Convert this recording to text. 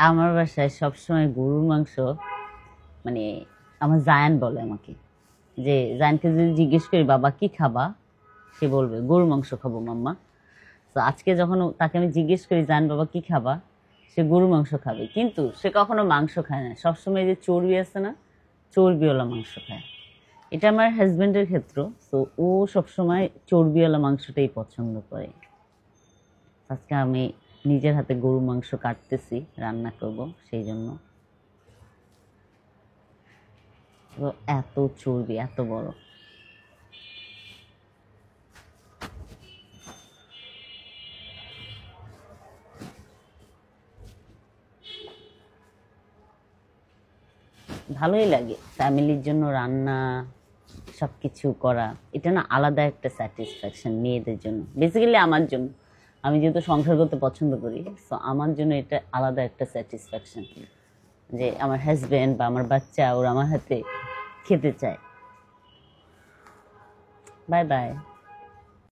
আমার বাসায় সবসময় গরুর মাংস, মানে আমার জায়ান বলে আমাকে, যে জায়ানকে যদি জিজ্ঞেস করি বাবা কি খাবা, সে বলবে গরুর মাংস খাবো মাম্মা। তো আজকে যখন তাকে আমি জিজ্ঞেস করি জায়ান বাবা কি খাবা, সে গরুর মাংস খাবে, কিন্তু সে কখনো মাংস খায় না, সবসময় যে চর্বি আছে না, চর্বিওয়ালা মাংস খায়। এটা আমার হাজবেন্ডের ক্ষেত্র। তো ও সবসময় চর্বিওয়ালা মাংসটাই পছন্দ করে। আজকে আমি নিজের হাতে গরুর মাংস কাটতেছি, রান্না করব, সেই জন্য। তো এত চর্বি, এত বড়। ভালোই লাগে ফ্যামিলির জন্য রান্না সব কিছু করা। এটা না আলাদা একটা স্যাটিসফ্যাকশন মেয়েদের জন্য, বেসিক্যালি আমার জন্য। আমি যেহেতু সংসার করতে পছন্দ করি, সো আমার জন্য এটা আলাদা একটা স্যাটিসফ্যাকশন, যে আমার হাজব্যান্ড বা আমার বাচ্চা ওরা আমার হাতে খেতে চায়। Bye bye.